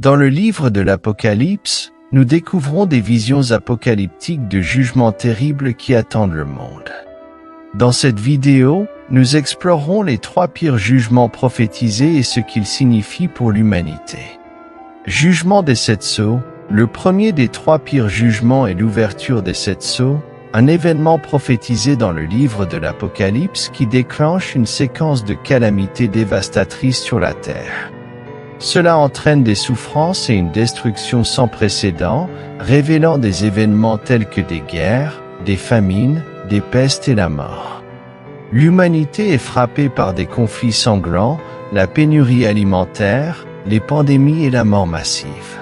Dans le livre de l'Apocalypse, nous découvrons des visions apocalyptiques de jugements terribles qui attendent le monde. Dans cette vidéo, nous explorerons les 3 pires jugements prophétisés et ce qu'ils signifient pour l'humanité. Jugement des 7 sceaux. Le premier des 3 pires jugements est l'ouverture des 7 sceaux, un événement prophétisé dans le livre de l'Apocalypse qui déclenche une séquence de calamités dévastatrices sur la terre. Cela entraîne des souffrances et une destruction sans précédent, révélant des événements tels que des guerres, des famines, des pestes et la mort. L'humanité est frappée par des conflits sanglants, la pénurie alimentaire, les pandémies et la mort massive.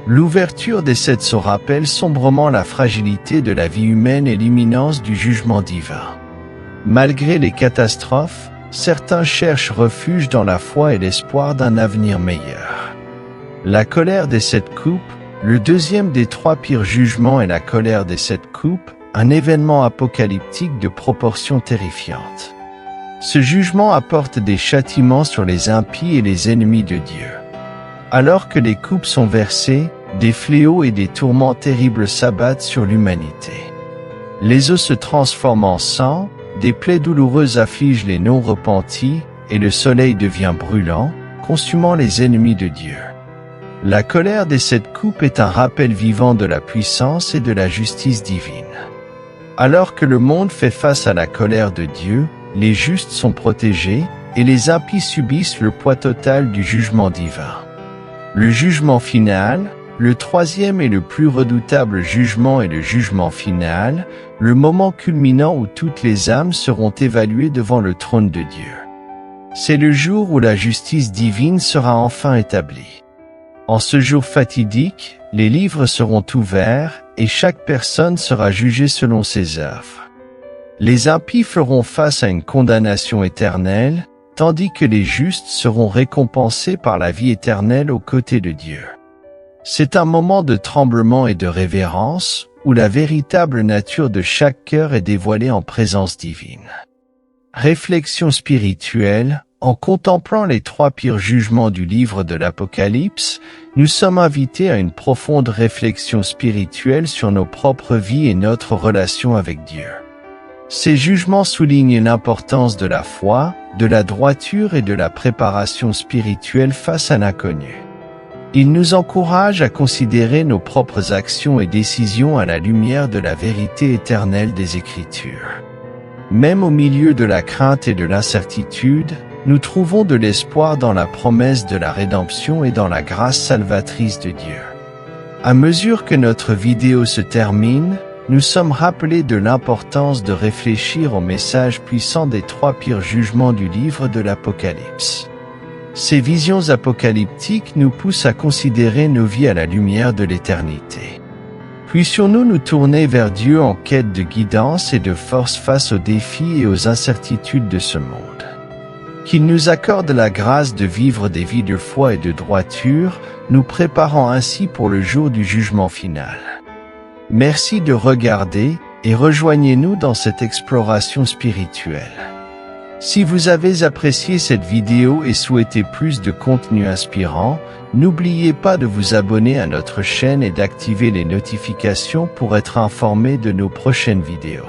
L'ouverture des 7 sceaux rappelle sombrement la fragilité de la vie humaine et l'imminence du jugement divin. Malgré les catastrophes, certains cherchent refuge dans la foi et l'espoir d'un avenir meilleur. La colère des 7 coupes. Le deuxième des 3 pires jugements est la colère des 7 coupes, un événement apocalyptique de proportions terrifiantes. Ce jugement apporte des châtiments sur les impies et les ennemis de Dieu. Alors que les coupes sont versées, des fléaux et des tourments terribles s'abattent sur l'humanité. Les eaux se transforment en sang, des plaies douloureuses affligent les non-repentis, et le soleil devient brûlant, consumant les ennemis de Dieu. La colère des 7 coupes est un rappel vivant de la puissance et de la justice divine. Alors que le monde fait face à la colère de Dieu, les justes sont protégés, et les impies subissent le poids total du jugement divin. Le jugement final. Le troisième et le plus redoutable jugement est le jugement final, le moment culminant où toutes les âmes seront évaluées devant le trône de Dieu. C'est le jour où la justice divine sera enfin établie. En ce jour fatidique, les livres seront ouverts et chaque personne sera jugée selon ses œuvres. Les impies feront face à une condamnation éternelle, tandis que les justes seront récompensés par la vie éternelle aux côtés de Dieu. C'est un moment de tremblement et de révérence, où la véritable nature de chaque cœur est dévoilée en présence divine. Réflexion spirituelle. En contemplant les 3 pires jugements du livre de l'Apocalypse, nous sommes invités à une profonde réflexion spirituelle sur nos propres vies et notre relation avec Dieu. Ces jugements soulignent l'importance de la foi, de la droiture et de la préparation spirituelle face à l'inconnu. Ils nous encouragent à considérer nos propres actions et décisions à la lumière de la vérité éternelle des Écritures. Même au milieu de la crainte et de l'incertitude, nous trouvons de l'espoir dans la promesse de la rédemption et dans la grâce salvatrice de Dieu. À mesure que notre vidéo se termine, nous sommes rappelés de l'importance de réfléchir au message puissant des 3 pires jugements du livre de l'Apocalypse. Ces visions apocalyptiques nous poussent à considérer nos vies à la lumière de l'éternité. Puissions-nous nous tourner vers Dieu en quête de guidance et de force face aux défis et aux incertitudes de ce monde. Qu'il nous accorde la grâce de vivre des vies de foi et de droiture, nous préparant ainsi pour le jour du jugement final. Merci de regarder et rejoignez-nous dans cette exploration spirituelle. Si vous avez apprécié cette vidéo et souhaitez plus de contenu inspirant, n'oubliez pas de vous abonner à notre chaîne et d'activer les notifications pour être informé de nos prochaines vidéos.